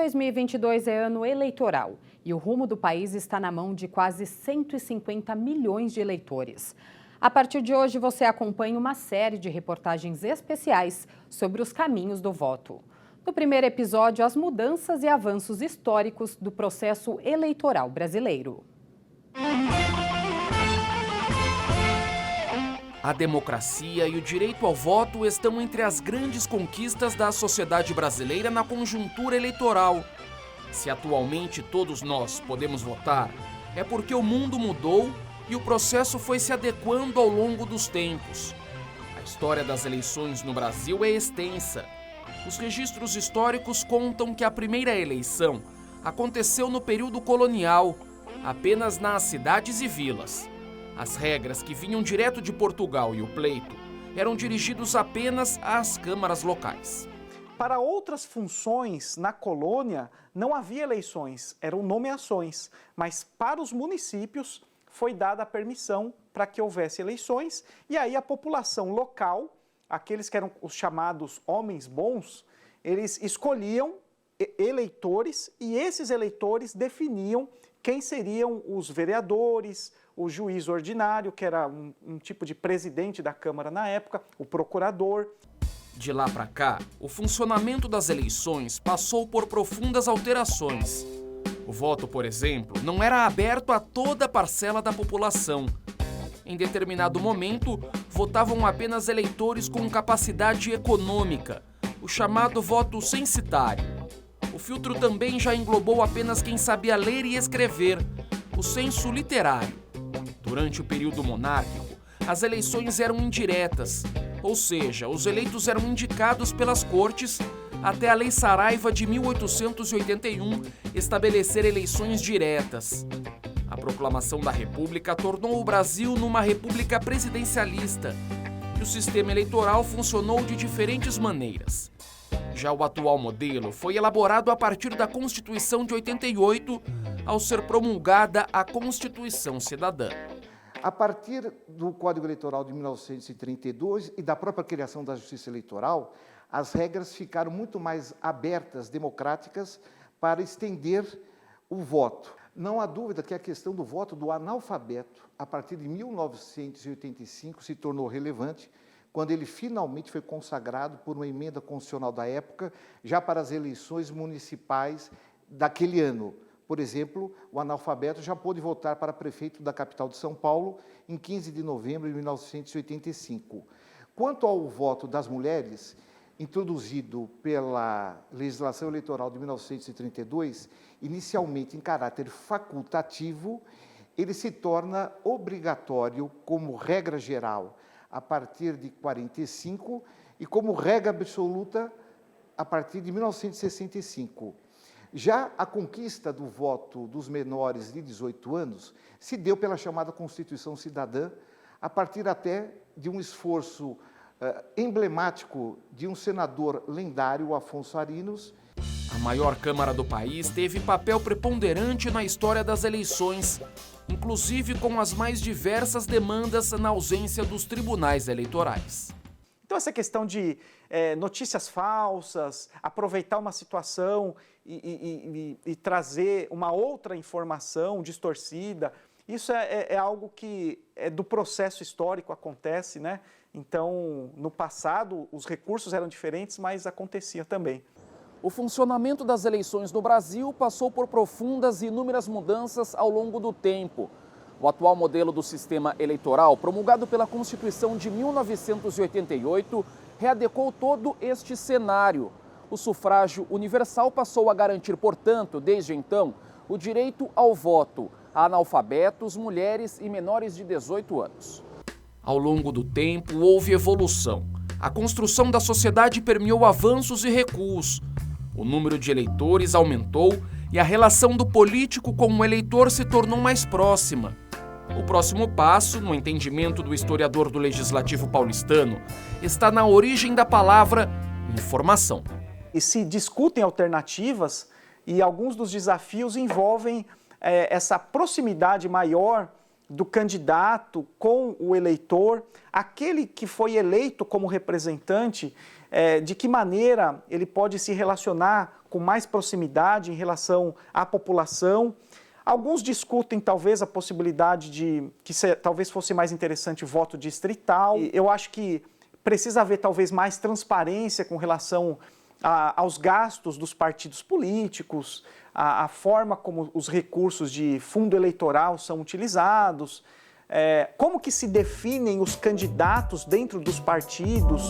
2022 é ano eleitoral e o rumo do país está na mão de quase 150 milhões de eleitores. A partir de hoje, você acompanha uma série de reportagens especiais sobre os caminhos do voto. No primeiro episódio, as mudanças e avanços históricos do processo eleitoral brasileiro. A democracia e o direito ao voto estão entre as grandes conquistas da sociedade brasileira na conjuntura eleitoral. Se atualmente todos nós podemos votar, é porque o mundo mudou e o processo foi se adequando ao longo dos tempos. A história das eleições no Brasil é extensa. Os registros históricos contam que a primeira eleição aconteceu no período colonial, apenas nas cidades e vilas. As regras que vinham direto de Portugal e o pleito eram dirigidos apenas às câmaras locais. Para outras funções na colônia não havia eleições, eram nomeações, mas para os municípios foi dada a permissão para que houvesse eleições e aí a população local, aqueles que eram os chamados homens bons, eles escolhiam eleitores e esses eleitores definiam quem seriam os vereadores, o juiz ordinário, que era um tipo de presidente da Câmara na época, o procurador. De lá para cá, o funcionamento das eleições passou por profundas alterações. O voto, por exemplo, não era aberto a toda a parcela da população. Em determinado momento, votavam apenas eleitores com capacidade econômica, o chamado voto censitário. O filtro também já englobou apenas quem sabia ler e escrever, o censo literário. Durante o período monárquico, as eleições eram indiretas, ou seja, os eleitos eram indicados pelas cortes até a Lei Saraiva de 1881 estabelecer eleições diretas. A proclamação da República tornou o Brasil numa república presidencialista e o sistema eleitoral funcionou de diferentes maneiras. Já o atual modelo foi elaborado a partir da Constituição de 88, ao ser promulgada a Constituição Cidadã. A partir do Código Eleitoral de 1932 e da própria criação da Justiça Eleitoral, as regras ficaram muito mais abertas, democráticas, para estender o voto. Não há dúvida que a questão do voto do analfabeto, a partir de 1985, se tornou relevante, quando ele finalmente foi consagrado por uma emenda constitucional da época, já para as eleições municipais daquele ano. Por exemplo, o analfabeto já pôde votar para prefeito da capital de São Paulo em 15 de novembro de 1985. Quanto ao voto das mulheres, introduzido pela legislação eleitoral de 1932, inicialmente em caráter facultativo, ele se torna obrigatório como regra geral a partir de 45 e como regra absoluta a partir de 1965. Já a conquista do voto dos menores de 18 anos se deu pela chamada Constituição Cidadã, a partir até de um esforço emblemático de um senador lendário, Afonso Arinos. A maior Câmara do país teve papel preponderante na história das eleições, inclusive com as mais diversas demandas na ausência dos tribunais eleitorais. Então essa questão de notícias falsas, aproveitar uma situação e trazer uma outra informação distorcida, isso é algo que do processo histórico acontece, né? Então, no passado, os recursos eram diferentes, mas acontecia também. O funcionamento das eleições no Brasil passou por profundas e inúmeras mudanças ao longo do tempo. O atual modelo do sistema eleitoral, promulgado pela Constituição de 1988, readequou todo este cenário. O sufrágio universal passou a garantir, portanto, desde então, o direito ao voto a analfabetos, mulheres e menores de 18 anos. Ao longo do tempo, houve evolução. A construção da sociedade permeou avanços e recuos. O número de eleitores aumentou e a relação do político com o eleitor se tornou mais próxima. O próximo passo, no entendimento do historiador do Legislativo paulistano, está na origem da palavra informação. E se discutem alternativas e alguns dos desafios envolvem essa proximidade maior do candidato com o eleitor, aquele que foi eleito como representante, de que maneira ele pode se relacionar com mais proximidade em relação à população. Alguns discutem talvez a possibilidade de que talvez fosse mais interessante o voto distrital. Eu acho que precisa haver talvez mais transparência com relação aos gastos dos partidos políticos, a forma como os recursos de fundo eleitoral são utilizados, como que se definem os candidatos dentro dos partidos.